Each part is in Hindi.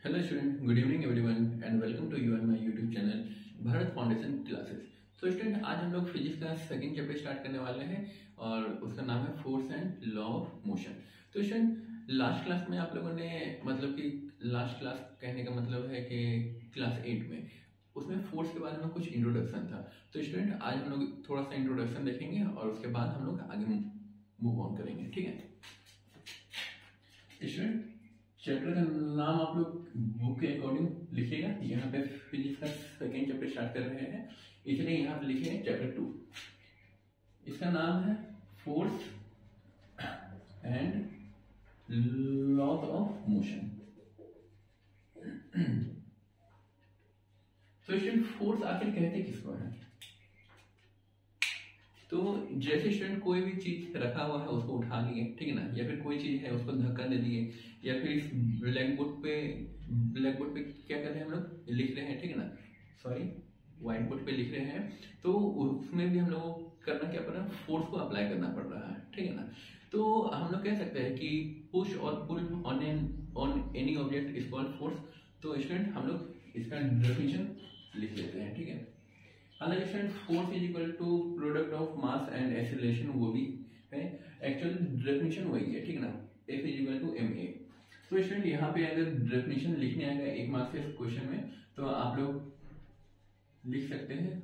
Hello student, good evening everyone and welcome to you and my YouTube channel Bharat foundation classes. तो स्टूडेंट, आज हम लोग फिजिक्स का सेकंड चैप्टर स्टार्ट करने वाले हैं और उसका नाम है force and law of motion. तो स्टूडेंट, लास्ट क्लास में आप लोगों ने मतलब कि लास्ट क्लास कहने का मतलब है कि क्लास 8 में उसमें फोर्स के बारे में कुछ इंट्रोडक्शन था। तो स्टूडेंट, आज हम लोग थोड़ा सा इंट्रोडक्शन देखेंगे और उसके बाद हम लोग आगे मूव ऑन करेंगे। ठीक है स्टूडेंट, चैप्टर का नाम आप लोग बुक के अकॉर्डिंग लिखिएगा। यहाँ पे फिजिक्स का सेकेंड चैप्टर स्टार्ट कर रहे हैं, इसलिए यहाँ पे लिखे चैप्टर 2। इसका नाम है force and laws of motion. तो स्टूडेंट, फोर्स आखिर कहते किसको है? तो जैसे स्टूडेंट कोई भी चीज रखा हुआ है उसको उठा लिए, ठीक है ना, या फिर कोई चीज है उसको धक्का दे दिए, या फिर इस ब्लैक बोर्ड पे क्या कर रहे हैं हम लोग, लिख रहे हैं, ठीक है ना, सॉरी व्हाइट बोर्ड पे लिख रहे हैं, तो उसमें भी हम लोग को करना क्या पड़ रहा है, फोर्स को अप्लाई करना पड़ रहा है, ठीक है ना। तो हम लोग कह सकते हैं कि पुश और pull on any object is called force. तो स्टूडेंट, हम लोग इसका डेफिनेशन लिख लेते हैं, ठीक है। हालांकि student, force is equal to product of mass and acceleration, वो भी है, एक्चुअल डेफिनेशन वही है, ठीक है ना, F is equal to ma। तो स्टूडेंट, यहाँ पे अगर डेफिनेशन लिखने आएगा एक मार्क्स के क्वेश्चन में, तो आप लोग लिख सकते हैं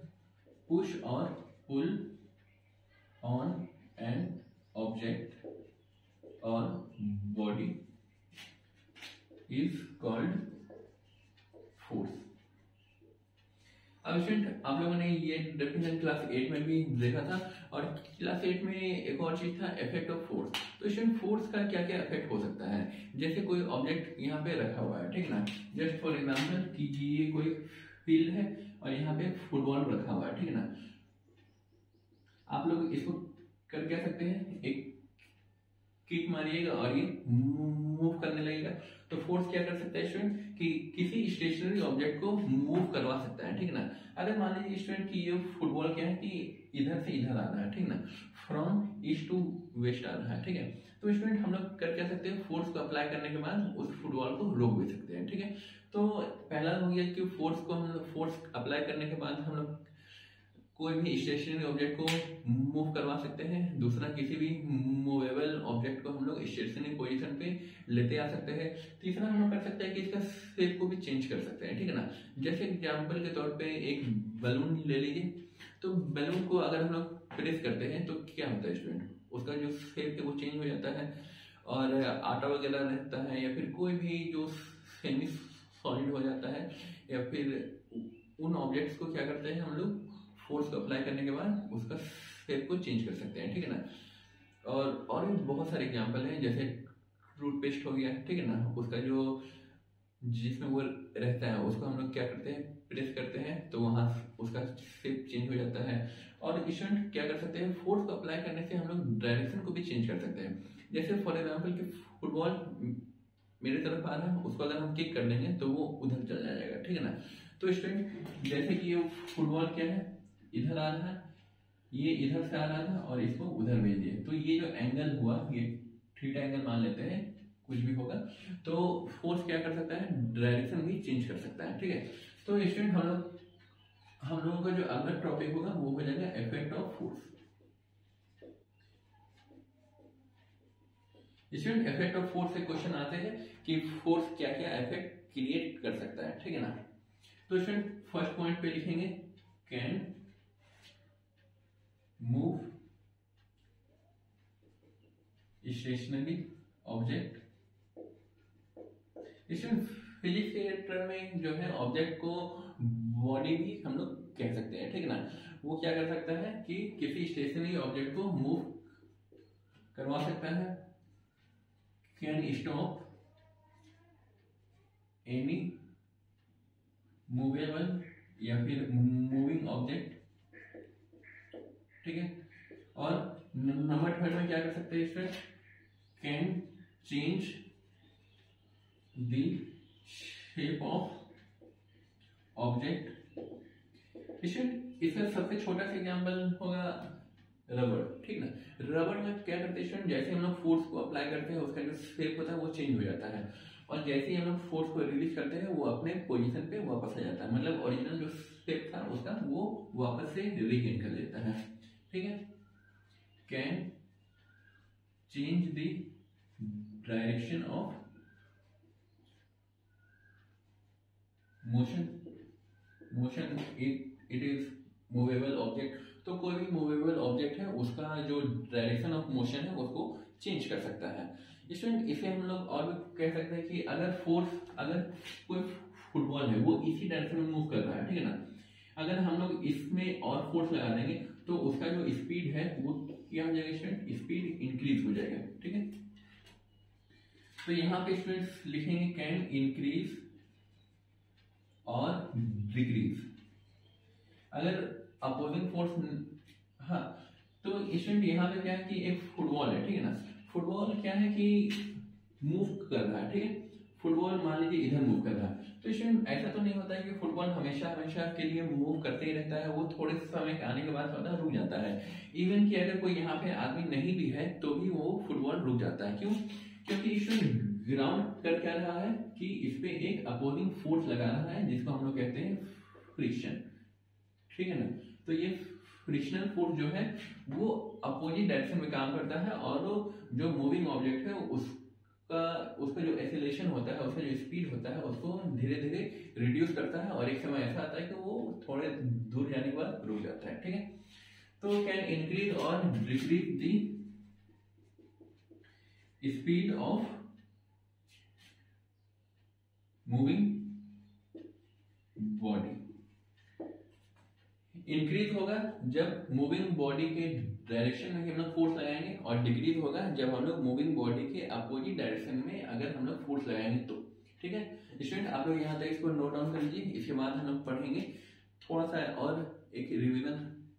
पुश और पुल ऑन एन ऑब्जेक्ट और बॉडी इज कॉल्ड फोर्स। अब स्टूडेंट, आप लोगों ने ये डेफिनेशन क्लास 8 में भी देखा था, और क्लास 8 में एक और चीज था इफेक्ट ऑफ फोर्स। तो स्टूडेंट, फोर्स का क्या क्या इफेक्ट हो सकता है? जैसे कोई ऑब्जेक्ट यहाँ पे रखा हुआ है, ठीक है ना, जस्ट फॉर एग्जांपल कि ये कोई फील्ड है और यहाँ पे फुटबॉल रखा हुआ है, ठीक है ना। आप लोग इसको कर क्या सकते हैं, एक किक मारिएगा और ये मूव करने लगेगा। तो फोर्स क्या कर सकता है स्टूडेंट, कि किसी स्टेशनरी ऑब्जेक्ट को मूव करवा सकता है, ठीक है ना। अगर मान लीजिए स्टूडेंट कि ये फुटबॉल क्या है कि इधर से इधर आ रहा है, ठीक है ना, फ्रॉम ईस्ट टू वेस्ट आ रहा है, ठीक है। तो स्टूडेंट, हम लोग कर क्या सकते हैं, फोर्स को अप्लाई करने के बाद उस फुटबॉल को रोक भी सकते हैं, ठीक है। तो पहला हो गया कि फोर्स अप्लाई करने के बाद हम लोग कोई भी स्टेशनरी ऑब्जेक्ट को मूव करवा सकते हैं। दूसरा, किसी भी मूवेबल ऑब्जेक्ट को हम लोग स्टेशनरी पोजीशन पे लेते आ सकते हैं। तीसरा, हम लोग कर सकते हैं कि इसका शेप को भी चेंज कर सकते हैं, ठीक है ना। जैसे एग्जांपल के तौर पे एक बलून ले लीजिए, तो बलून को अगर हम लोग प्रेस करते हैं तो क्या होता है स्टूडेंट, उसका जो शेप है वो चेंज हो जाता है, और आटा वगैरह रहता है, या फिर कोई भी जो सेमी सॉलिड हो जाता है, या फिर उन ऑब्जेक्ट्स को क्या करते हैं हम लोग, फोर्स को अप्लाई करने के बाद उसका शेप को चेंज कर सकते हैं, ठीक है ना। और भी बहुत सारे एग्जांपल हैं, जैसे टूथपेस्ट हो गया, ठीक है ना, उसका जो जिसमें वो रहता है उसको हम लोग क्या करते हैं, प्रेस करते हैं, तो वहां उसका शेप चेंज हो जाता है। और स्टूडेंट, क्या कर सकते हैं, फोर्स को अप्लाई करने से हम लोग डायरेक्शन को भी चेंज कर सकते हैं। जैसे फॉर एग्जाम्पल कि फुटबॉल मेरे तरफ आ रहा है, उसको अगर हम किक कर देंगे तो वो उधर चल जाएगा, ठीक है ना। तो स्टूडेंट, जैसे कि ये फुटबॉल क्या है, इधर आ रहा है, ये इधर से आ रहा था और इसको उधर भेज दिए, तो ये जो एंगल हुआ, ये थीटा एंगल मान लेते हैं, कुछ भी होगा, तो फोर्स क्या कर सकता है, डायरेक्शन भी चेंज कर सकता है, ठीक है। तो स्टूडेंट, हम लोगों का जो अगला टॉपिक होगा वो हो जाएगा effect of force. Student, effect of force से क्वेश्चन आते हैं कि फोर्स क्या क्या इफेक्ट क्रिएट कर सकता है, ठीक है ना। तो स्टूडेंट, फर्स्ट पॉइंट पे लिखेंगे कैन मूव स्टेशनरी ऑब्जेक्ट। इसमें फिजिक्स के टर्म में जो है ऑब्जेक्ट को बॉडी भी हम लोग कह सकते हैं, ठीक है ना। वो क्या कर सकता है कि किसी स्टेशनरी ऑब्जेक्ट को मूव करवा सकता है, कैन स्टॉप एनी मूवेबल या फिर मूविंग ऑब्जेक्ट, ठीक है। और नंबर थर्ड में क्या कर सकते हैं इसमें, can change the shape of object. इसका सबसे छोटा सा एग्जांपल होगा रबड़, ठीक ना। रबड़ में क्या करते हैं, जैसे हम लोग फोर्स को अप्लाई करते हैं उसका जो शेप होता है वो चेंज हो जाता है, और जैसे ही हम लोग फोर्स को रिलीज करते हैं वो अपने पोजीशन पे वापस आ जाता है, मतलब ओरिजिनल जो स्टेप था उसका वो वापस से रिगेन कर लेता है। ठीक है, can change the direction of motion it is movable object. तो कोई भी मूवेबल ऑब्जेक्ट है उसका जो डायरेक्शन ऑफ मोशन है उसको चेंज कर सकता है। स्टूडेंट इसे हम लोग और भी कह सकते हैं कि अगर कोई फुटबॉल है वो इसी डायरेक्शन में मूव कर रहा है, ठीक है ना, अगर हम लोग इसमें और फोर्स लगा देंगे तो उसका जो स्पीड है वो क्या हो जाएगा स्टूडेंट, स्पीड इंक्रीज हो जाएगा। ठीक है, तो यहाँ पे स्टूडेंट्स लिखेंगे कैन इंक्रीज और डिक्रीज। अगर अपोजिंग फोर्स, हाँ, तो स्टूडेंट यहाँ पे क्या है कि एक फुटबॉल है, ठीक है ना, फुटबॉल क्या है कि मूव कर रहा है, ठीक है, फुटबॉल मान लीजिए इधर मूव कर रहा है, तो स्टूडेंट ऐसा तो नहीं होता है कि फुटबॉल हमेशा के लिए मूव करते ही रहता है, वो थोड़े समय के आने के बाद पता रुक जाता है। इवन कि अगर कोई यहाँ पे आदमी नहीं भी है तो भी वो फुटबॉल रुक जाता है। क्यों? क्योंकि स्टूडेंट ग्राउंड कर क्या रहा है कि इस पे एक अपोजिंग फोर्स लगा रहा है जिसको हम लोग कहते हैं फ्रिक्शन। ठीक है ना, तो ये फ्रिक्शनल फोर्स जो है वो अपोजिट डायरेक्शन में काम करता है और जो मूविंग ऑब्जेक्ट है उसका जो एक्सेलरेशन होता है, उसका जो स्पीड होता है उसको धीरे धीरे रिड्यूस करता है और एक समय ऐसा आता है कि वो थोड़े दूर जाने के बाद रुक जाता है। ठीक है, तो कैन इंक्रीज और decrease the speed of moving body. Increase होगा जब मूविंग बॉडी के डायरेक्शन में हम लोग फोर्स लगाएंगे और डिक्रीज होगा जब हम लोग मूविंग बॉडी के अपोजिट डायरेक्शन में अगर हम लोग फोर्स लगाएंगे तो। ठीक है स्टूडेंट, आप लोग यहाँ तक इसको नोट डाउन कर लीजिए। इसके बाद हम लोग पढ़ेंगे थोड़ा सा और एक रिवीजन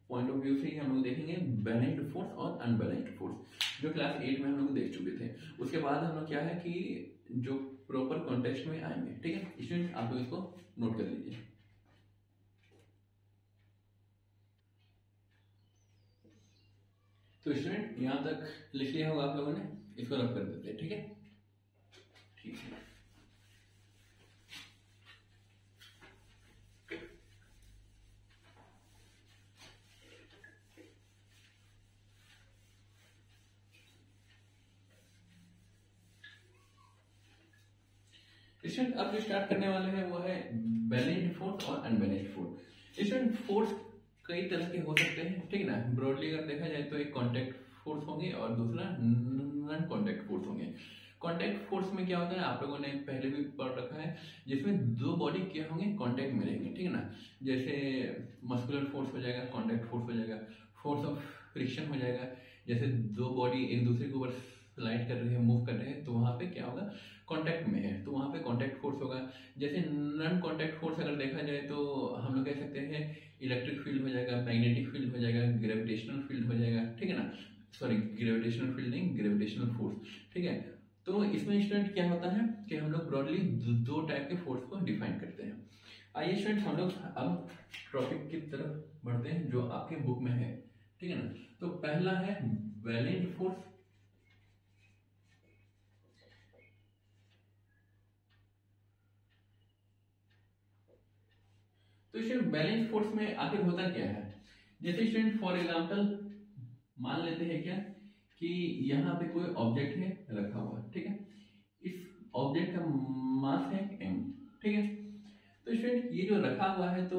पॉइंट ऑफ व्यू से हम लोग देखेंगे बैलेंस्ड फोर्स और अनबैलेंस्ड फोर्स जो क्लास 8 में हम लोग देख चुके थे। उसके बाद हम लोग क्या है कि जो प्रॉपर कॉन्टेक्स्ट में आएंगे। ठीक है स्टूडेंट, आप लोग इसको नोट कर लीजिए। तो स्टूडेंट यहाँ तक लिख लिया होगा आप लोगों ने, इसको रब कर देते हैं। ठीक है, ठीक है। स्टूडेंट अब जो स्टार्ट करने वाले हैं वो है बैलेंस्ड फोर्स और अनबैलेंस्ड फोर्स। स्टूडेंट फोर्स कई तरह के हो सकते हैं, ठीक है ना। ब्रॉडली अगर देखा जाए तो एक कांटेक्ट फोर्स होंगे और दूसरा नॉन कांटेक्ट फोर्स होंगे। कांटेक्ट फोर्स में क्या होता है आप लोगों ने पहले भी पढ़ रखा है, जिसमें दो बॉडी क्या होंगे कांटेक्ट में रहेंगे, ठीक है ना। जैसे मस्कुलर फोर्स हो जाएगा, कांटेक्ट फोर्स हो जाएगा, फोर्स ऑफ फ्रिक्शन हो जाएगा। जैसे दो बॉडी एक दूसरे के ऊपर स्लाइड कर रहे हैं, मूव कर रहे हैं, तो वहां पे क्या होगा कांटेक्ट में है, तो वहां पे कांटेक्ट फोर्स होगा। जैसे नॉन कांटेक्ट फोर्स अगर देखा जाए तो हम लोग कह सकते हैं इलेक्ट्रिक फील्ड हो जाएगा, मैग्नेटिक फील्ड हो जाएगा, ग्रेविटेशनल फील्ड हो जाएगा, ठीक है ना। सॉरी, ग्रेविटेशनल फील्ड नहीं, ग्रेविटेशनल फोर्स। ठीक है, तो इसमें स्टूडेंट क्या होता है कि हम लोग ब्रॉडली दो टाइप के फोर्स को डिफाइन करते हैं। आइए स्टूडेंट हम लोग अब टॉपिक की तरफ बढ़ते हैं जो आपके बुक में है, ठीक है ना। तो पहला है बैलेंस्ड फोर्स। तो स्टूडेंट बैलेंस फोर्स में आखिर होता क्या है, जैसे स्टूडेंट फॉर एग्जांपल मान लेते हैं क्या कि यहाँ पे कोई ऑब्जेक्ट है रखा हुआ, ठीक है। इस ऑब्जेक्ट का मास है m, ठीक है। तो स्टूडेंट ये जो रखा हुआ है तो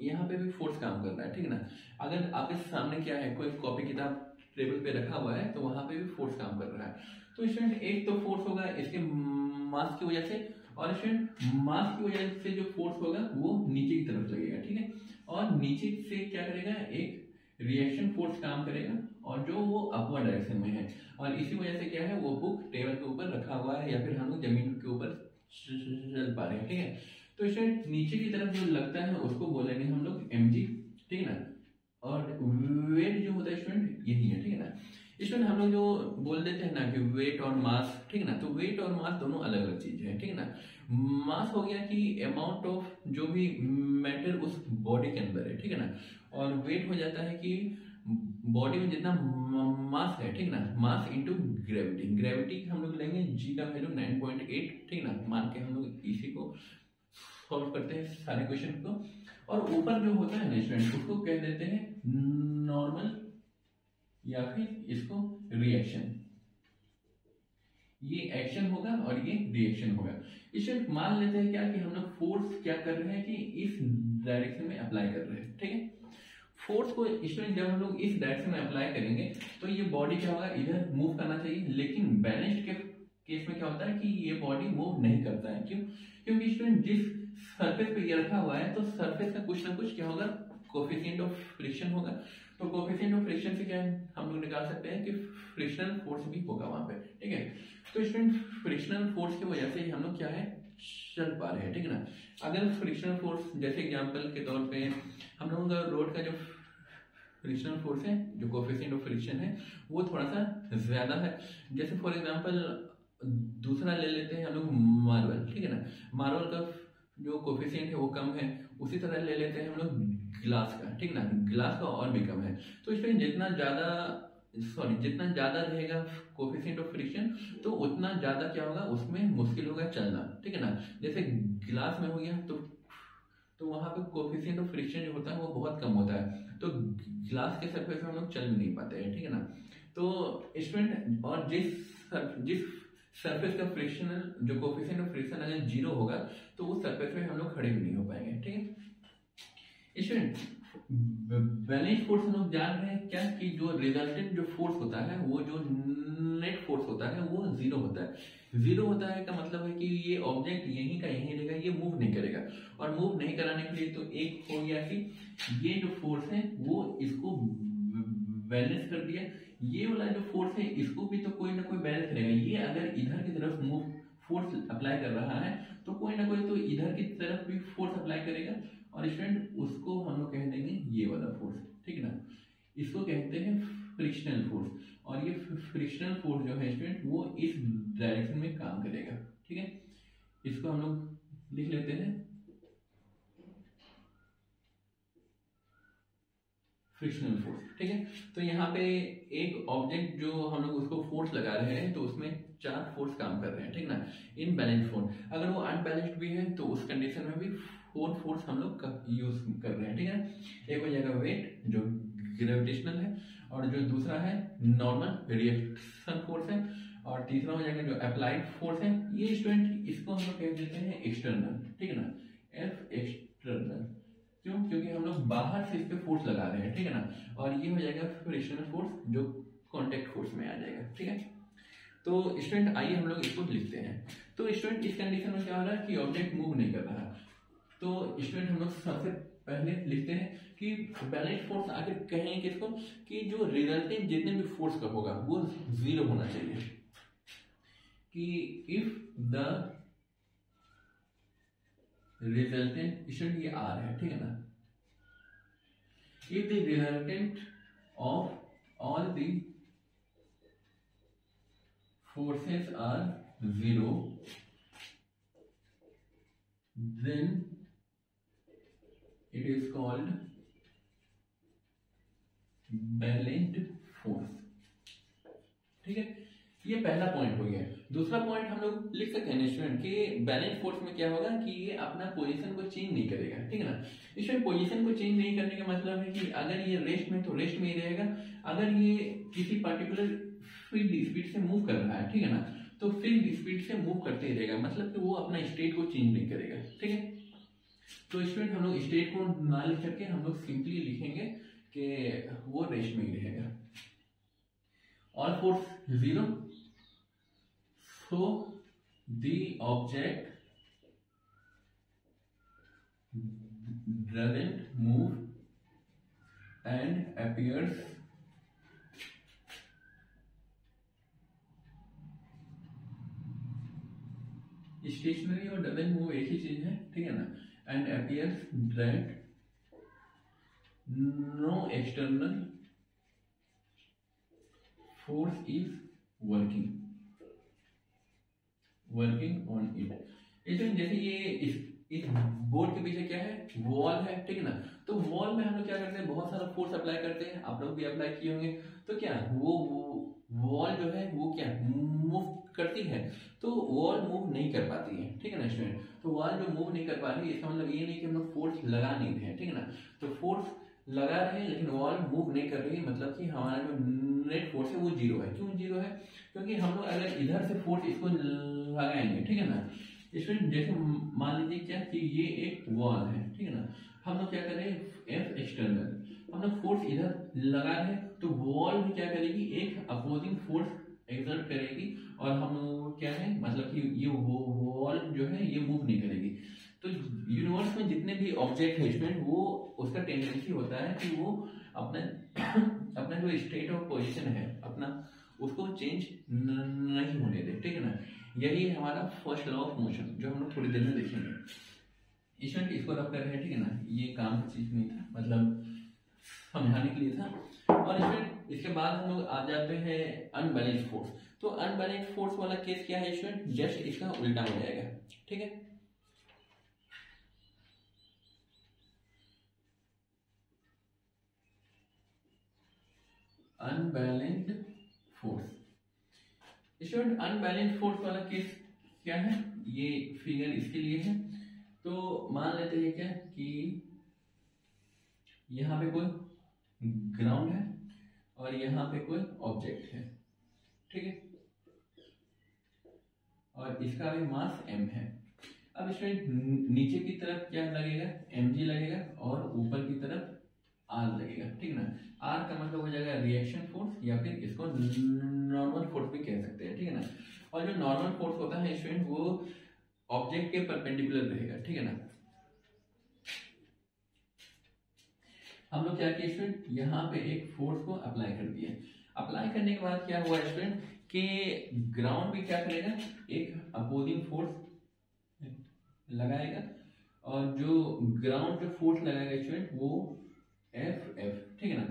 यहाँ पे भी फोर्स काम कर रहा है, ठीक है ना। अगर आपके सामने क्या है कोई कॉपी किताब टेबल पे रखा हुआ है तो वहां पे भी फोर्स काम कर रहा है। तो स्टूडेंट एक तो फोर्स होगा इसके मास की वजह से, और स्टूडेंट मास की वजह से जो फोर्स होगा वो नीचे की तरफ लगेगा, ठीक है। और नीचे से क्या करेगा, एक रिएक्शन फोर्स काम करेगा और जो वो अपवर्ड डायरेक्शन में है, और इसी वजह से क्या है वो बुक टेबल के ऊपर रखा हुआ है या फिर हम लोग जमीन के ऊपर चल पा रहे हैं, ठीक है। तो स्टूडेंट नीचे की तरफ जो लगता है उसको बोलेंगे हम लोग mg, ठीक है ना। और वेट जो होता है स्टूडेंट यही है, ठीक है ना। स्टूडेंट हम लोग जो बोल देते हैं ना कि वेट और मास, ठीक है ना, तो वेट और मास दोनों अलग अलग चीज है, ठीक है ना। मास हो गया कि अमाउंट ऑफ जो भी मैटर उस बॉडी के अंदर है, ठीक है ना। और वेट हो जाता है कि बॉडी में जितना मास है, ठीक ना, मास इनटू ग्रेविटी। ग्रेविटी हम लोग लेंगे जी का वैल्यू 9.8, ठीक ना, मान के हम लोग इसी को सॉल्व करते हैं सारे क्वेश्चन को। और ऊपर जो होता है ना स्टूडेंट, उसको कह देते हैं नॉर्मल या फिर इसको रिएक्शन। ये एक्शन होगा और ये रिएक्शन होगा। इसमें मान लेते हैं क्या कि हम लोग फोर्स क्या कर रहे हैं कि इस डायरेक्शन में अप्लाई कर रहे हैं, ठीक है। फोर्स को इसमें जब हम लोग इस डायरेक्शन में अप्लाई करेंगे तो ये बॉडी क्या होगा, इधर मूव करना चाहिए। लेकिन बैलेंस्ड के केस में क्या होता है कि ये बॉडी मूव नहीं करता है। क्यों? क्योंकि इसमें जिस सरफेस पे ये रखा हुआ है तो सरफेस का कुछ ना कुछ क्या होगा, कोफिशिएंट ऑफ फ्रिक्शन होगा। तो कोफिशिएंट ऑफ फ्रिक्शन से क्या हम लोग निकाल सकते हैं कि फ्रिक्शनल फोर्स भी होगा वहां पे, ठीक है। तो इसमें फ्रिक्शनल फोर्स की वजह से हम लोग क्या है, चल पा रहे हैं, ठीक है ना। अगर फ्रिक्शनल फोर्स जैसे एग्जांपल के तौर पे हम लोगों का रोड का जो फ्रिक्शनल फोर्स है, जो कोफिशिएंट ऑफ फ्रिक्शन है, वो थोड़ा सा ज्यादा है। जैसे फॉर एग्जांपल दूसरा ले लेते हैं हम लोग मार्बल, ठीक है ना। मार्बल का जो कोफिशिएंट है वो कम है। उसी तरह ले लेते हैं हम लोग ग्लास का, ठीक ना, ग्लास का और भी कम है। तो इसमें जितना ज्यादा रहेगा कोफिशिएंट ऑफ फ्रिक्शन तो उतना ज्यादा क्या होगा, उसमें मुश्किल होगा चलना, ठीक है ना। जैसे ग्लास में हो गया तो वहां पे कोफिशिएंट ऑफ फ्रिक्शन जो होता है वो बहुत कम होता है, तो ग्लास के सरफेस में हम लोग चल भी नहीं पाते हैं, ठीक है ना। तो स्टूडेंट, और जिस सरफेस का फ्रिक्शनल जो कोफिशिएंट ऑफ फ्रिक्शन अगर 0 होगा तो उस सरफेस में हम लोग खड़े भी नहीं हो पाएंगे, ठीक है। स्टूडेंट, बैलेंस फोर्स हम लोग जान रहे हैं क्या कि जो रिजल्टेंट जो फोर्स होता है वो जो नेट फोर्स होता है वो 0 होता है। 0 होता है का मतलब है कि ये ऑब्जेक्ट यहीं का यहीं रहेगा, ये मूव नहीं करेगा। और मूव नहीं कराने के लिए तो एक हो गया कि ये जो फोर्स है वो इसको बैलेंस कर दिया। ये वाला जो फोर्स है इसको भी तो कोई ना कोई बैलेंस करेगा। ये अगर इधर की तरफ मूव फोर्स अप्लाई कर रहा है तो कोई ना कोई तो इधर की तरफ भी फोर्स अप्लाई करेगा। और स्टूडेंट, उसको हम लोग कह देंगे ये वाला फोर्स, ठीक है ना। इसको कहते हैं फ्रिक्शनल फोर्स। और ये फ्रिक्शनल फोर्स जो है स्टूडेंट वो इस डायरेक्शन में काम करेगा, ठीक है। इसको हम लोग लिख लेते हैं फ्रिक्शनल फोर्स, ठीक है। तो यहाँ पे एक ऑब्जेक्ट जो हम लोग उसको फोर्स लगा रहे हैं तो उसमें 4 फोर्स काम कर रहे हैं, ठीक ना, इन बैलेंस फोर्स। अगर वो अनबैलेंस्ड भी है तो उस कंडीशन में भी 4 फोर्स हम लोग यूज कर रहे हैं, ठीक है। एक हो जाएगा वेट जो ग्रेविटेशनल है, और जो दूसरा है नॉर्मल रिएक्शन फोर्स है, और तीसरा हो जाएगा जो अप्लाइड फोर्स है। ये स्टूडेंट इसको हम लोग कह देते हैं एक्सटर्नल, ठीक है ना, एफ एक्सटर्नल। क्यों? क्योंकि हम लोग बाहर से इस पे फोर्स लगा रहे हैं, ठीक है ना। और ये हो जाएगा फ्रिक्शनल फोर्स जो कांटेक्ट फोर्स में आ जाएगा, ठीक है। तो स्टूडेंट आइए हम लोग इसको लिखते हैं। तो स्टूडेंट इस कंडीशन में क्या हो रहा है कि ऑब्जेक्ट मूव नहीं कर रहा। तो स्टूडेंट हम लोग सबसे पहले लिखते हैं कि बैलेंस फोर्स आगे कहें किसको कि जो रिजल्टेंट जितने भी फोर्स का होगा वो 0 होना चाहिए। कि इफ द रिजल्टेंट, स्टूडेंट ये आर है, ठीक है ना, if the resultant of all the forces are 0 then it is called balanced force, ठीक है। ये पहला पॉइंट हो गया। दूसरा पॉइंट हम लोग लिख सकते हैं स्टूडेंट कि बैलेंस फोर्स में क्या होगा कि ये अपना पोजीशन को चेंज नहीं करेगा, ठीक है ना। इसमें पोजीशन को चेंज नहीं करने का मतलब है कि अगर ये रेस्ट में तो रेस्ट में ही रहेगा। अगर ये किसी पर्टिकुलर फील्ड स्पीड से मूव कर रहा है, ठीक है ना, तो फील्ड स्पीड से मूव करते ही रहेगा, मतलब कि वो अपना स्टेट को चेंज नहीं करेगा, ठीक है। तो स्टूडेंट हम लोग स्टेट को ना लिख करके हम लोग सिंपली लिखेंगे कि वो रेस्ट में ही रहेगा। All force 0, so the object doesn't move and appears stationary, और doesn't move एक ही चीज है, ठीक है ना, and appears that no external force is working on it। इसमें जैसे ये इस बोर्ड के पीछे क्या है, वॉल है, ठीक है ना। तो वॉल में हम लोग क्या करते हैं, बहुत सारा फोर्स अप्लाई करते हैं, आप लोग भी अप्लाई किए होंगे। तो क्या वो वॉल जो है वो क्या मूव करती है, तो वॉल मूव नहीं कर पाती है, ठीक है ना स्टूडेंट। तो वॉल जो मूव नहीं कर पा रही है, इसका मतलब ये नहीं कि हम लोग फोर्स लगा नहीं रहे हैं, ठीक है ना। तो फोर्स लगा रहे हैं लेकिन वॉल मूव नहीं कर रही है, मतलब कि हमारा जो नेट फोर्स है वो जीरो है। क्यों जीरो है, क्योंकि हम लोग अगर इधर से फोर्स इसको लगाएंगे, ठीक है ना स्टूडेंट, जैसे मान लीजिए क्या कि ये एक वॉल है, ठीक है ना। हम लोग क्या कर रहे हैं, एफ एक्सटर्नल, हम लोग फोर्स इधर लगा रहे हैं, तो वॉल भी क्या करेगी, एक अपोजिंग फोर्स एक्सर्ट करेगी, और हम लोग क्या है, मतलब कि ये वॉल जो है ये मूव नहीं करेगी। तो यूनिवर्स में जितने भी ऑब्जेक्ट है स्टूडेंट, वो उसका टेंडेंसी होता है कि वो अपना अपना जो स्टेट ऑफ पोजीशन है अपना, उसको चेंज नहीं होने दे, ठीक है ना। यही है हमारा फर्स्ट लॉ ऑफ मोशन, जो हम लोग थोड़ी देर में देखेंगे। स्टूडेंट इसको रब कर रहे हैं, ठीक है ना, ये काम की चीज नहीं था, मतलब समझाने के लिए था। और स्टूडेंट इसके बाद हम लोग आ जाते हैं अनबैलेंस्ड फोर्स। तो अनबैलेंस्ड फोर्स वाला केस क्या है स्टूडेंट, जस्ट इसका उल्टा हो जाएगा, ठीक है। Unbalanced force student, unbalanced force वाला केस क्या है, ये फिगर इसके लिए है। तो मान लेते हैं क्या कि यहाँ पे कोई ग्राउंड है और यहाँ पे कोई ऑब्जेक्ट है, ठीक है, और इसका भी मास m है। अब स्टूडेंट नीचे की तरफ क्या लगेगा, mg लगेगा, और ऊपर की तरफ r लगेगा, ठीक है ना। r का मतलब हो जाएगा रिएक्शन फोर्स, या फिर इसको नॉर्मल फोर्स भी कह सकते हैं, ठीक है ना। और जो नॉर्मल फोर्स होता है स्टूडेंट, वो ऑब्जेक्ट के परपेंडिकुलर रहेगा, ठीक है ना। हम लोग क्या किए स्टूडेंट, यहाँ पे एक फोर्स को अप्लाई कर दिए। अप्लाई करने के बाद क्या हुआ स्टूडेंट कि ग्राउंड भी क्या करेगा, एक अपोजिंग फोर्स लगाएगा, और जो ग्राउंड जो फोर्स लगाएगा स्टूडेंट वो एफ एफ, ठीक है ना,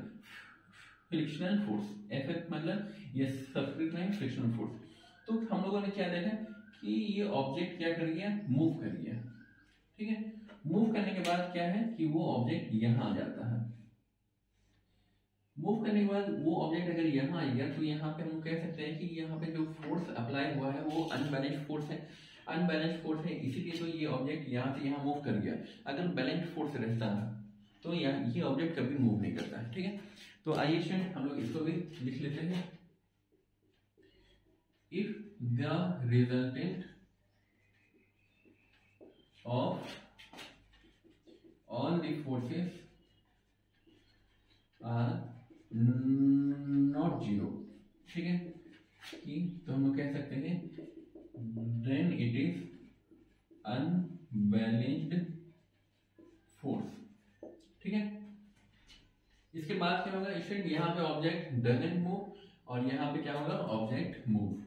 फ्रिक्शनल फोर्स। एफ एफ मतलब ये सबस्क्रिप्ट में फ्रिक्शनल फोर्स। तो हम लोगों ने क्या देखा कि ये ऑब्जेक्ट क्या कर गया, मूव कर गया, ठीक है। मूव करने के बाद क्या है कि वो ऑब्जेक्ट यहाँ आ जाता है। मूव करने के बाद वो ऑब्जेक्ट अगर यहाँ आ गया, तो यहाँ पे हम कह सकते हैं कि यहाँ पे जो फोर्स अप्लाई हुआ है वो अनबैलेंस्ड फोर्स है। अनबैलेंस्ड फोर्स है, इसीलिए तो ये ऑब्जेक्ट यहाँ से यहाँ मूव कर गया। अगर बैलेंस्ड फोर्स रहता है तो ये ऑब्जेक्ट कभी मूव नहीं करता है, ठीक है। तो आइए स्टूडेंट हम लोग इसको भी लिख लेते हैं। If the resultant of all the forces are not zero, ठीक है, कि तो हम लोग कह सकते हैं then it is unbalanced force, ठीक है। इसके बाद क्या होगा स्टूडेंट, यहाँ पे ऑब्जेक्ट डजंट मूव, और यहाँ पे क्या होगा, ऑब्जेक्ट मूव।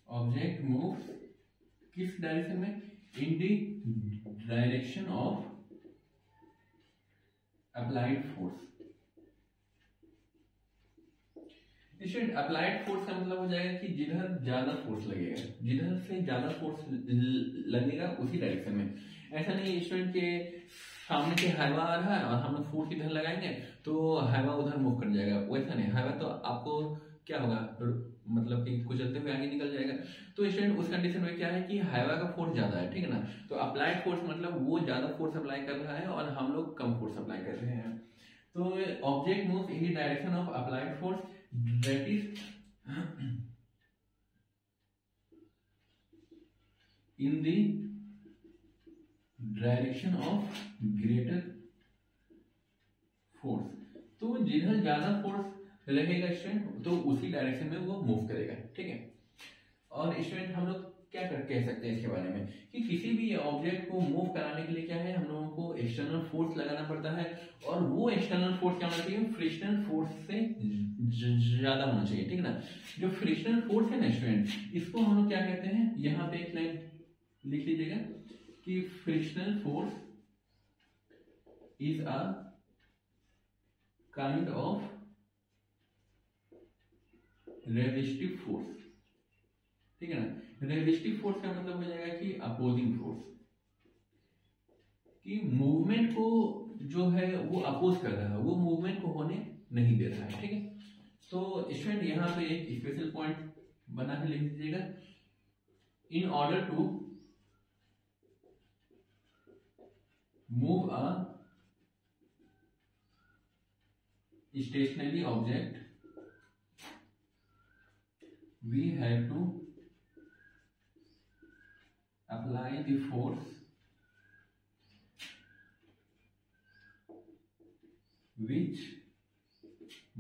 ऑब्जेक्ट मूव किस डायरेक्शन में, in the direction of applied force. Student applied force का मतलब हो जाएगा कि जिधर ज्यादा फोर्स लगेगा, जिधर से ज्यादा फोर्स लगेगा उसी डायरेक्शन में। ऐसा नहीं स्टूडेंट के सामने से हाइवा आ रहा है और हम लोग फोर्स इधर लगाएंगे तो हाइवा उधर मूव कर जाएगा, वैसा नहीं। हाइवा तो आपको क्या होगा, मतलब कि कुचलते हुए आगे निकल जाएगा। तो स्टूडेंट उस कंडीशन में क्या है कि हाइवा का फोर्स ज्यादा है, ठीक है ना। तो अप्लाइड फोर्स मतलब वो ज्यादा फोर्स अप्लाई कर रहा है और हम लोग कम फोर्स अप्लाई कर रहे हैं। तो object moves in the direction of applied force that is in the direction of greater force। तो जिधर ज्यादा फोर्स रहेगा स्टूडेंट तो उसी डायरेक्शन में वो मूव करेगा, ठीक है। और स्टूडेंट हम लोग क्या कह सकते हैं इसके बारे में कि किसी भी ऑब्जेक्ट को मूव कराने के लिए क्या है, हम लोगों को एक्सटर्नल फोर्स लगाना पड़ता है, और वो एक्सटर्नल फोर्स क्या होना चाहिए, फ्रिक्शनल फोर्स से ज्यादा होना चाहिए, ठीक है ना। जो फ्रिक्शनल फोर्स है ना स्टूडेंट, इसको हम लोग क्या कहते हैं, यहाँ पे एक लाइन लिख लीजिएगा कि frictional force is a kind of resistive force, ठीक है ना। रेजिस्टिव फोर्स का मतलब हो जाएगा कि अपोजिंग फोर्स, कि मूवमेंट को जो है वो अपोज कर रहा है, वो मूवमेंट को होने नहीं दे रहा है, ठीक है। तो स्टूडेंट यहाँ पे एक स्पेशल पॉइंट बना के लिख दीजिएगा, in order to move a stationary object we have to apply the force which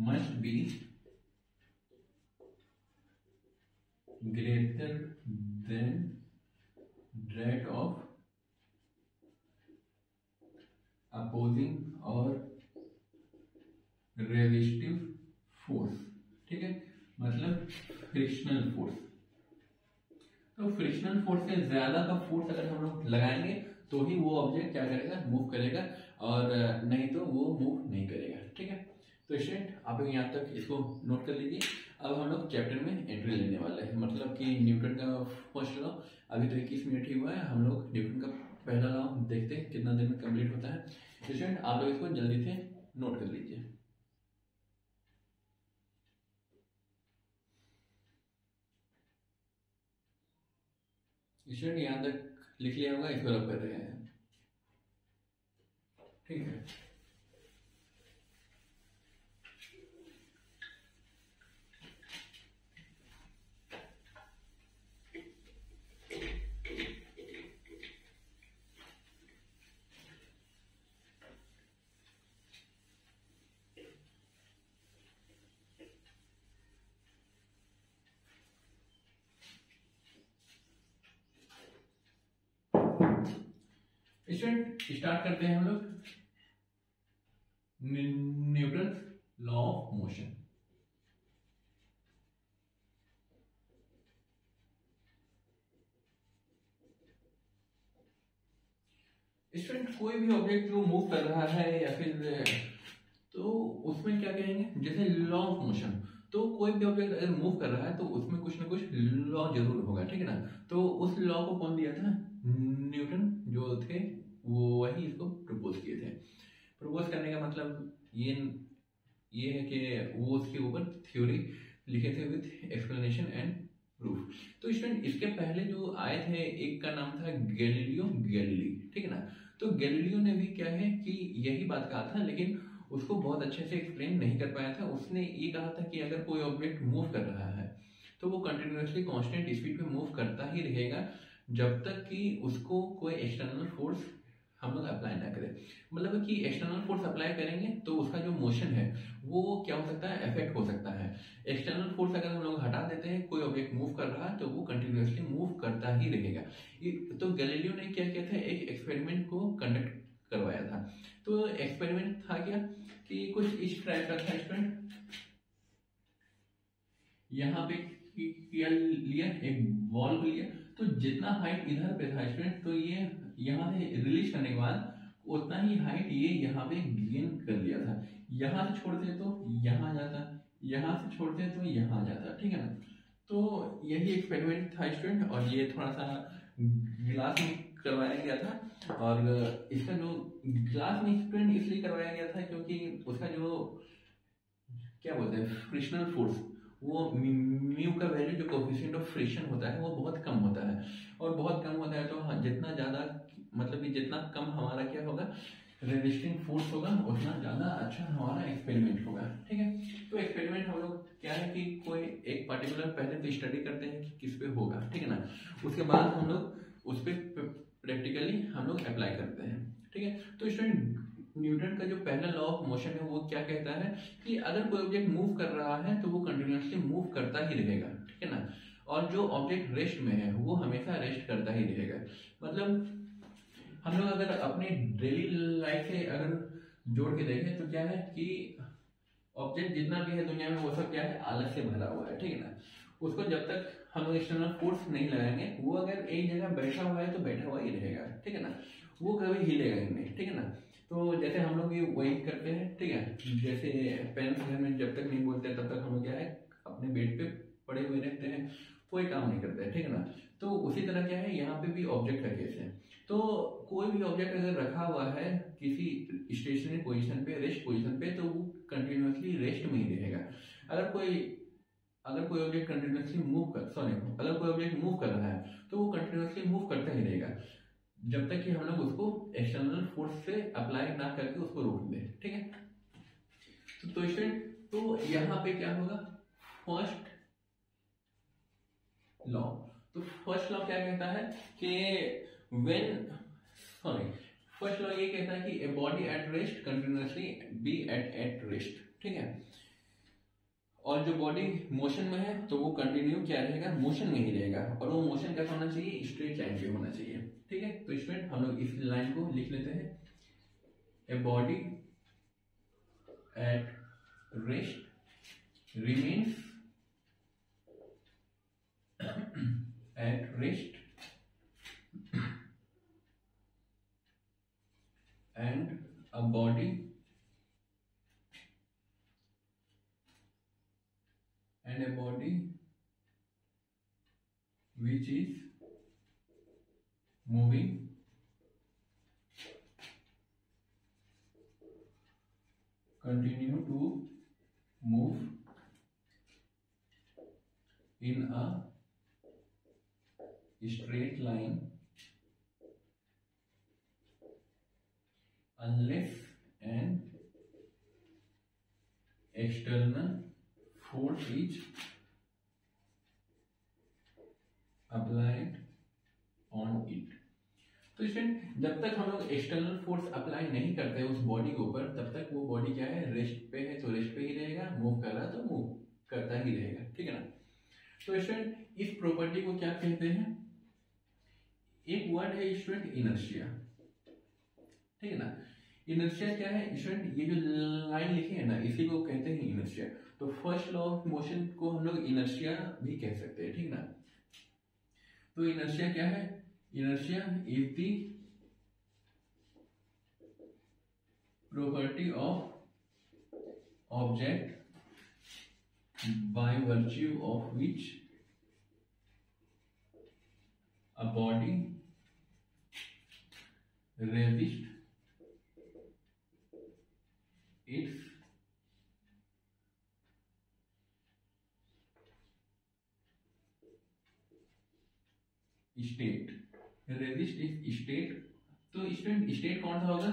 must be greater than that of opposing or resistive force, ठीक है, मतलब फ्रिक्शनल फोर्स। तो फ्रिक्शनल फोर्स से ज्यादा का फोर्स अगर हम लोग लगाएंगे तो ही वो ऑब्जेक्ट क्या करेगा, मूव करेगा, और नहीं तो वो मूव नहीं करेगा, ठीक है। तो स्टूडेंट आप लोग यहाँ तक इसको नोट कर लीजिए। अब हम लोग चैप्टर में एंट्री लेने वाले हैं, मतलब कि न्यूटन का फर्स्ट लॉ। अभी तो 21 मिनट ही हुआ है, हम लोग न्यूटन का पहला लॉ देखते हैं कितना देर में कंप्लीट होता है। स्टूडेंट आप लोग इसको जल्दी से नोट कर लीजिए। स्टूडेंट यहाँ तक लिख लिया होगा, इसको रब कर रहे हैं, ठीक है। स्टूडेंट स्टार्ट करते हैं हम लोग Newton law of motion. Student कोई भी ऑब्जेक्ट जो मूव कर रहा है या फिर तो उसमें क्या कहेंगे, जैसे लॉ ऑफ मोशन, तो कोई भी ऑब्जेक्ट अगर मूव कर रहा है तो उसमें कुछ ना कुछ लॉ जरूर होगा, ठीक है ना। तो उस लॉ को कौन दिया था, न्यूटन जो थे वो वही इसको प्रपोज किए थे। प्रपोज करने का मतलब ये है कि वो उसके ऊपर थ्योरी लिखे थे विथ एक्सप्लेनेशन एंड प्रूफ। तो स्टूडेंट इसके पहले जो आए थे, एक का नाम था गैलीलियो गैलीली, ठीक है ना। तो गैलीलियो ने भी क्या है कि यही बात कहा था, लेकिन उसको बहुत अच्छे से एक्सप्लेन नहीं कर पाया था। उसने ये कहा था कि अगर कोई ऑब्जेक्ट मूव कर रहा है तो वो कंटिन्यूअसली कांस्टेंट स्पीड पे मूव करता ही रहेगा जब तक कि उसको कोई एक्सटर्नल फोर्स हम लोग अप्लाई ना करें। मतलब कि एक्सटर्नल फोर्स अप्लाई करेंगे तो उसका जो मोशन है वो क्या हो सकता है, इफेक्ट हो सकता है। एक्सटर्नल फोर्स अगर हम लोग हटा देते हैं, कोई ऑब्जेक्ट मूव कर रहा है तो वो कंटिन्यूअसली मूव करता ही रहेगा। तो गैलीलियो ने क्या किया था, एक एक्सपेरिमेंट को कंडक्ट करवाया था। तो एक्सपेरिमेंट था क्या कि कुछ इस टाइप का था स्टूडेंट, यहाँ पे किया लिया, एक बॉल को लिया, तो जितना हाइट इधर पे था स्टूडेंट, तो ये यहाँ से रिलीज करने के बाद उतना ही हाइट ये यहाँ पे गेन कर लिया था। यहाँ से छोड़ते तो यहाँ जाता, यहाँ से छोड़ते तो यहाँ जाता, ठीक है ना। तो यही एक्सपेरिमेंट था स्टूडेंट, और ये थोड़ा सा गिलास में करवाया गया था। और इसका जो ग्लास में स्टूडेंट इसलिए करवाया गया था क्योंकि उसका जो क्या बोलते हैं फ्रिक्शनल फोर्स, वो म्यू का वैल्यू जो कोफिशिएंट ऑफ फ्रिक्शन होता है वो बहुत कम होता है। और बहुत कम होता है तो हाँ, जितना ज़्यादा मतलब कि जितना कम हमारा क्या होगा रेजिस्टिंग फोर्स होगा, उतना ज़्यादा अच्छा हमारा एक्सपेरिमेंट होगा, ठीक है। तो एक्सपेरिमेंट हम लोग क्या है कि कोई एक पर्टिकुलर पहले तो स्टडी करते हैं कि किस पे होगा, ठीक है ना। उसके बाद हम लोग उस पर प्रैक्टिकली हम लोग अप्लाई करते हैं, ठीक है। तो स्टूडेंट न्यूटन का जो पहला लॉ ऑफ मोशन है वो क्या कहता है कि अगर कोई ऑब्जेक्ट मूव कर रहा है तो वो कंटिन्यूअसली मूव करता ही रहेगा, ठीक है ना। और जो ऑब्जेक्ट रेस्ट में है वो हमेशा रेस्ट करता ही रहेगा। मतलब हम लोग अगर अपने डेली लाइफ से अगर जोड़ के देखें तो क्या है कि ऑब्जेक्ट जितना भी है दुनिया में वो सब क्या है, आलस से भरा हुआ है, ठीक है ना। उसको जब तक हम लोग एक्सटर्नल फोर्स नहीं लगाएंगे, वो अगर एक जगह बैठा हुआ है तो बैठा हुआ ही रहेगा, ठीक है ना। वो कभी हिलेगा ही नहीं, ठीक है ना। तो जैसे हम लोग ये वही करते हैं, ठीक है। जैसे पेरेंट्स घर में जब तक नहीं बोलते तब तक हम लोग क्या है अपने बेड पे पड़े हुए रहते हैं। कोई काम नहीं करता है, ठीक है ना। तो उसी तरह क्या है, यहाँ पे भी ऑब्जेक्ट का केस है। तो कोई भी ऑब्जेक्ट अगर रखा हुआ है किसी स्टेशनरी पोजीशन पे, रेस्ट पोजीशन पे, तो वो कंटिन्यूअसली रेस्ट में ही रहेगा। अगर कोई ऑब्जेक्ट कंटिन्यूअसली मूव कर सॉरी अगर कोई ऑब्जेक्ट मूव कर रहा है तो वो कंटिन्यूअसली मूव करता ही रहेगा, जब तक कि हम लोग उसको एक्सटर्नल फोर्स से अप्लाई ना करके उसको रोक दें, ठीक है। तो स्टूडेंट, तो यहाँ पे क्या होगा, फर्स्ट लॉ। तो फर्स्ट लॉ क्या कहता है कि फर्स्ट लॉ ये कहता है कि a body at rest continuously be at rest, ठीक है। और जो बॉडी मोशन में है तो वो कंटिन्यू क्या रहेगा, मोशन में ही रहेगा, और वो मोशन कैसा होना चाहिए, स्ट्रेट लाइन पे होना चाहिए, ठीक है। तो स्टूडेंट हम लोग इस लाइन को लिख लेते हैं, ए body at rest remains at rest and a body which is moving continue to move in a straight line unless an external force is applied on it। तो स्टूडेंट, जब तक हम लोग एक्सटर्नल फोर्स अप्लाई नहीं करते उस बॉडी के ऊपर, तब तक वो बॉडी क्या है, रेस्ट पे है तो रेस्ट पे ही रहेगा, मूव कर रहा है तो मूव करता ही रहेगा, ठीक है ना। तो स्टूडेंट, इस प्रॉपर्टी को क्या कहते हैं, एक वर्ड है स्टूडेंट इनर्शिया, ठीक है ना। इनर्शिया क्या है स्टूडेंट, ये जो लाइन लिखी है ना, इसी को कहते हैं इनर्शिया। तो फर्स्ट लॉ ऑफ मोशन को हम लोग इनर्शिया भी कह सकते हैं, ठीक है ना। तो इनर्शिया क्या है, inertia is the property of object by virtue of which a body resists its state, resist its state। तो स्टूडेंट, स्टेट कौन सा होगा,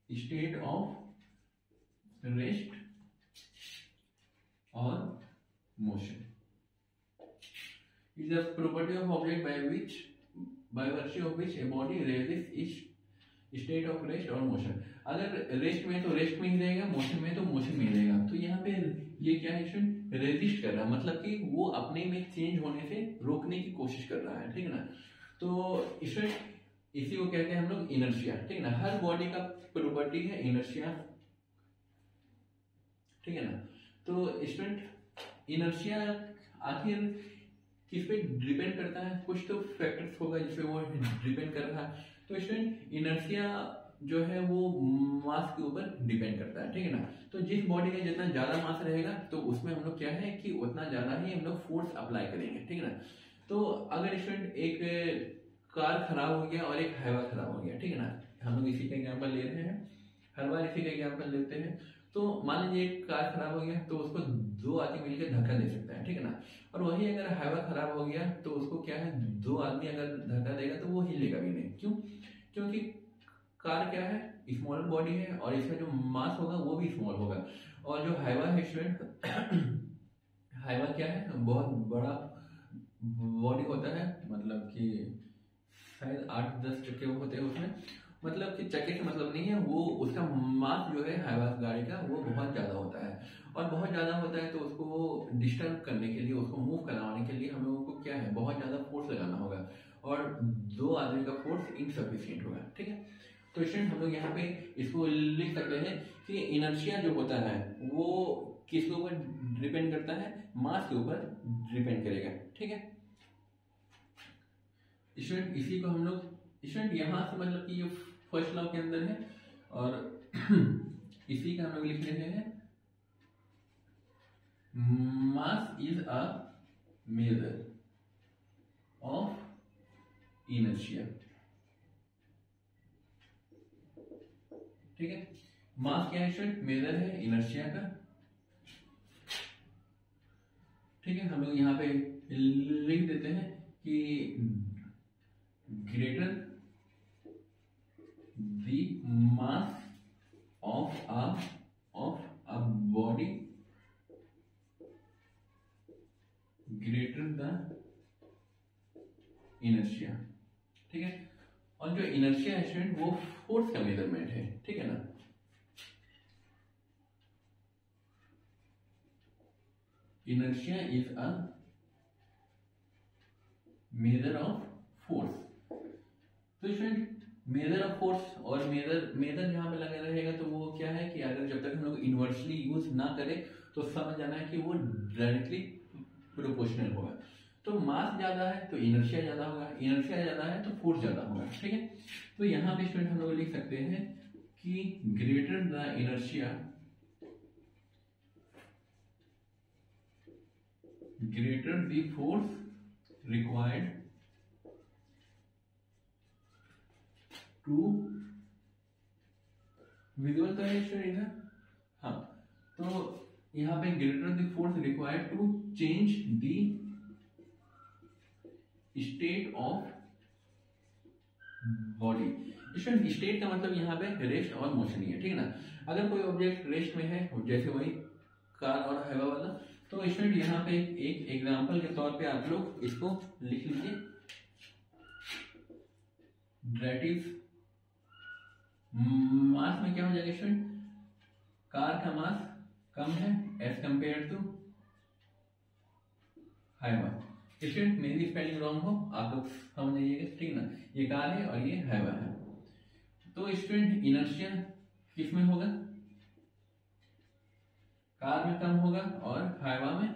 स्टेट ऑफ रेस्ट और motion is the property of object by virtue of which a body resist इस स्टेट ऑफ रेस्ट और मोशन। अगर रेस्ट में तो रेस्ट में ही रहेगा, मोशन में तो मोशन में ही रहेगा। तो यहाँ पे ये क्या है, रेजिस्ट कर रहा है, मतलब कि वो अपने में चेंज होने से रोकने की कोशिश कर रहा है, ठीक है ना। तो इसी को कहते हैं हम लोग इनर्शिया, ठीक है ना। हर बॉडी का प्रॉपर्टी है इनर्शिया, ठीक है ना। तो स्टूडेंट, इनर्शिया आखिर किस पे डिपेंड करता है, कुछ तो फैक्टर्स होगा जिसपे वो डिपेंड कर रहा है। तो स्टूडेंट, इनर्शिया जो है वो मास के ऊपर डिपेंड करता है, ठीक है ना। तो जिस बॉडी का जितना ज्यादा मास रहेगा तो उसमें हम लोग क्या है कि उतना ज्यादा ही हम लोग फोर्स अप्लाई करेंगे, ठीक है ना। तो अगर स्टूडेंट एक कार खराब हो गया और एक हाईवा खराब हो गया, ठीक है ना, हम लोग इसी का एग्जाम्पल ले रहे हैं, हर बार इसी का एग्जाम्पल लेते हैं। तो मान लीजिए एक कार खराब हो गया तो उसको दो आदमी मिलकर धक्का दे सकते हैं, ठीक है ना। और वही अगर हाईवा खराब हो गया तो उसको क्या है, दो आदमी अगर धक्का देगा तो वो हिलेगा भी नहीं। क्यों? क्योंकि कार क्या है, स्मॉल बॉडी है और इसमें जो मास होगा वो भी स्मॉल होगा। और जो हाईवा है स्टूडेंट, हाईवा क्या है, बहुत बड़ा बॉडी होता है, मतलब कि शायद 8-10 चक्के होते हैं उसमें, मतलब कि चक्के से मतलब नहीं है, वो उसका मास जो है हाईवा गाड़ी का वो बहुत ज्यादा होता है। और बहुत ज्यादा होता है तो उसको डिस्टर्ब करने के लिए, उसको मूव कराने के लिए हम लोगों को क्या है, बहुत ज्यादा फोर्स लगाना होगा, और दो आदमी का फोर्स इनसफिशिएंट होगा, ठीक है। तो स्टूडेंट, हम लोग यहाँ पे इसको लिख सकते हैं कि इनर्शिया जो होता है वो किसके ऊपर डिपेंड करता है, मास के ऊपर डिपेंड करेगा, ठीक है। स्टूडेंट, इसी को हम लोग स्टूडेंट यहाँ से मतलब कि ये फर्स्ट लॉ के अंदर है, और इसी का हम लोग लिख रहे हैं, mass is a measure of inertia. ठीक है, मास क्या है स्टूडेंट, मेजर है इनर्शिया का। ठीक है, हम लोग यहाँ पे लिख देते हैं कि greater the mass of a body greater the inertia. ठीक है, और जो इनर्शिया है स्टूडेंट वो फोर्स का मेजरमेंट है। ठीक है ना, inertia is a measure of force. तो स्टूडेंट मेजर ऑफ फोर्स और मेजर जहां पे लगा रहेगा तो वो क्या है कि अगर जब तक हम लोग इनवर्सली यूज ना करें तो समझ जाना है कि वो डायरेक्टली प्रोपोर्शनल होगा। तो मास ज्यादा है तो इनर्शिया ज्यादा होगा, इनर्शिया ज्यादा है तो फोर्स ज्यादा होगा। ठीक है, तो यहाँ पे स्टूडेंट हम लोग लिख सकते हैं कि greater the inertia greater the force required to visual तो है स्टूडेंट। हाँ, तो यहाँ पे greater the force required to change the state of body. Student state का मतलब यहाँ पे रेस्ट और मोशन ही है। ठीक है ना, अगर कोई ऑब्जेक्ट रेस्ट में है जैसे वही कार और हवा वाला, तो स्टूडेंट यहाँ पे एक एग्जांपल के तौर पे आप लोग इसको लिख लीजिए, दैट इज मास में क्या हो जाएगा स्टूडेंट, कार का मास कम है एज कंपेयर टू हवा। स्टूडेंट मेरी स्पेलिंग रॉन्ग हो आप लोग समझ जाइएगा। ठीक है ना, ये कार है और ये हवा है। तो स्टूडेंट इनर्शिया किस में होगा, कार में कम होगा और हवा में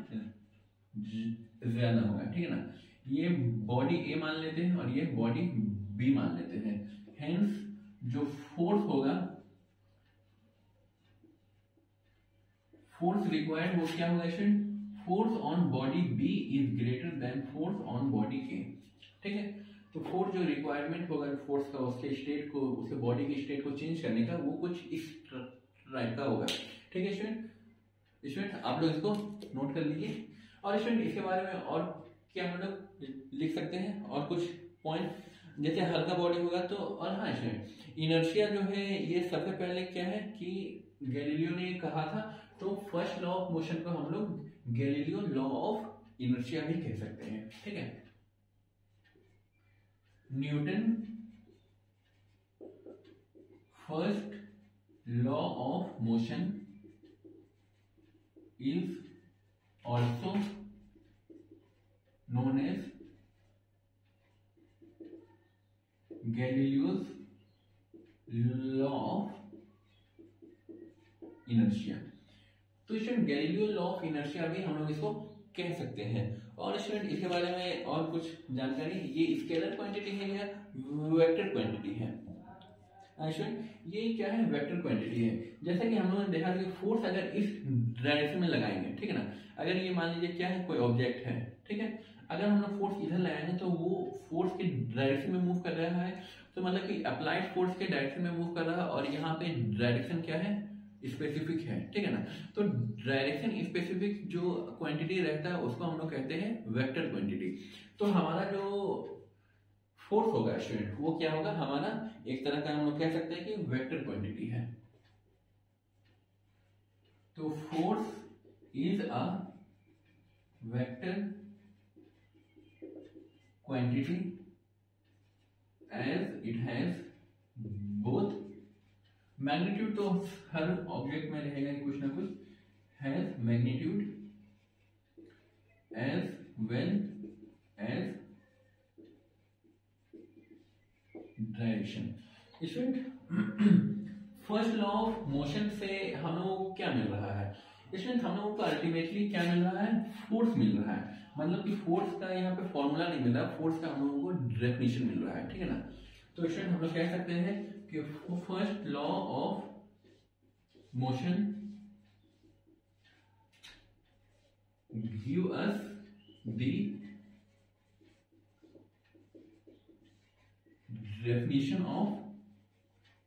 ज्यादा होगा। ठीक है ना, ये बॉडी ए मान लेते हैं और ये बॉडी बी मान लेते हैं। हेंस जो फोर्स होगा, फोर्स रिक्वायर्ड वो क्या होगा student, force on body B is greater than force on body A. ठीक है, तो फोर्स जो रिक्वायरमेंट होगा फोर्स का उसके स्टेट को, उसके बॉडी की स्टेट को चेंज करने का, वो कुछ इस टाइप का होगा। ठीक है स्टूडेंट, आप लोग इसको नोट कर लीजिए। और स्टूडेंट इसके बारे में और क्या हम लोग लिख सकते हैं और कुछ पॉइंट, जैसे हल्का बॉडी होगा तो, और हाँ स्टूडेंट इनर्शिया जो है ये सबसे पहले क्या है कि गैलीलियो ने कहा था, तो फर्स्ट लॉ ऑफ मोशन को हम लोग गैलीलियो लॉ ऑफ इनर्शिया भी कह सकते हैं। ठीक है, Newton first law of motion is also known as Galileo's law of inertia। तो student Galileo law of inertia भी हम लोग इसको कह सकते हैं। और स्टूडेंट इसके बारे में और कुछ जानकारी, ये स्केलर क्वांटिटी है या वेक्टर क्वांटिटी है। ये क्या है, वेक्टर क्वांटिटी है। जैसा कि हम लोगों ने देखा कि फोर्स अगर इस डायरेक्शन में लगाएंगे, ठीक है ना, अगर ये मान लीजिए क्या है, कोई ऑब्जेक्ट है, ठीक है, अगर हम लोग फोर्स इधर लगाए हैं तो वो फोर्स के डायरेक्शन में मूव कर रहा है, तो मतलब कि अप्लाइड फोर्स के डायरेक्शन में मूव कर रहा है, और यहाँ पे डायरेक्शन क्या है, स्पेसिफिक है। ठीक है ना, तो डायरेक्शन स्पेसिफिक जो क्वांटिटी रहता है उसको हम लोग कहते हैं वेक्टर क्वांटिटी। तो हमारा जो फोर्स होगा स्टूडेंट वो क्या होगा, हमारा एक तरह का हम लोग कह सकते हैं कि वेक्टर क्वांटिटी है। तो force is a vector quantity as it has both magnitude, तो हर ऑब्जेक्ट में रहेगा कुछ ना कुछ, has magnitude as well as direction. Student first law of motion से हम लोगों को क्या मिल रहा है स्टूडेंट, हम लोगों को अल्टीमेटली क्या मिल रहा है, फोर्स मिल रहा है। मतलब कि फोर्स का यहाँ पे फॉर्मूला नहीं मिल रहा, फोर्स का हम लोगों को डेफिनेशन मिल रहा है। ठीक है ना, तो स्टूडेंट हम लोग कह सकते हैं कि first law of motion give us the definition of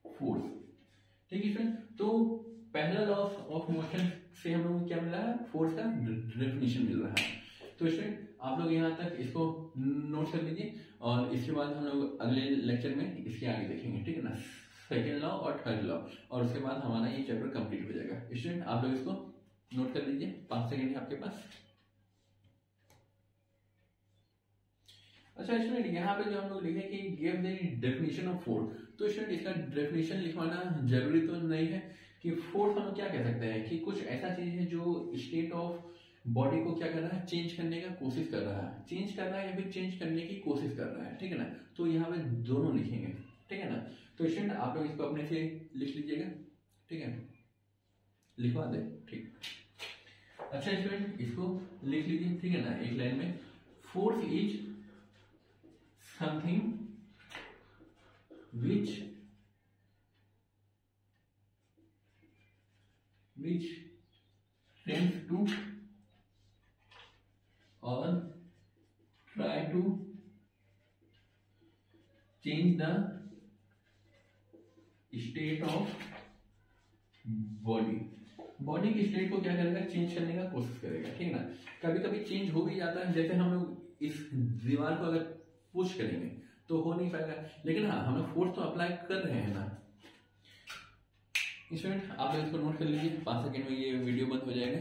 force. ठीक है स्टूडेंट, तो पहला लॉ ऑफ मोशन से हम लोग को क्या मिल रहा है, फोर्स का डेफिनेशन मिल रहा है। तो स्टूडेंट आप लोग यहाँ तक इसको नोट कर लीजिए और इसके बाद हम लोग अगले लेक्चर में इसके आगे देखेंगे, ठीक है ना, सेकेंड लॉ और थर्ड लॉ, और उसके बाद हमारा ये चैप्टर कंप्लीट हो जाएगा। स्टूडेंट आप लोग इसको नोट कर लीजिए, 5 सेकेंड है आपके पास। अच्छा स्टूडेंट यहाँ पे जो हम लोग लिखे कि give the definition of force, तो स्टूडेंट इसका डेफिनेशन लिखवाना जरूरी तो नहीं है कि फोर्स हम लोग क्या कह सकते हैं कि कुछ ऐसा चीज है जो स्टेट ऑफ बॉडी को क्या कर रहा है, चेंज करने का कोशिश कर रहा है, चेंज कर रहा है या फिर चेंज करने की कोशिश कर रहा है, ठीक है ना। तो यहाँ पे दोनों लिखेंगे, ठीक है ना। तो स्टूडेंट आप लोग इसको अपने से लिख लीजिएगा, ठीक है, लिखवा दे, ठीक। अच्छा स्टूडेंट इसको लिख लीजिए, ठीक है ना, एक लाइन में, force is something which tends to or try to change the state of body की स्टेट को क्या करेगा, चेंज करने का कोशिश करेगा, ठीक है ना। कभी कभी चेंज हो भी जाता है, जैसे हम लोग इस दीवार को अगर पुश करेंगे तो हो नहीं पाएगा, लेकिन हाँ हम लोग फोर्स तो अप्लाई कर रहे हैं ना। स्टूडेंट आप लोग इसको नोट कर लीजिए, 5 सेकंड में ये वीडियो बंद हो जाएगा।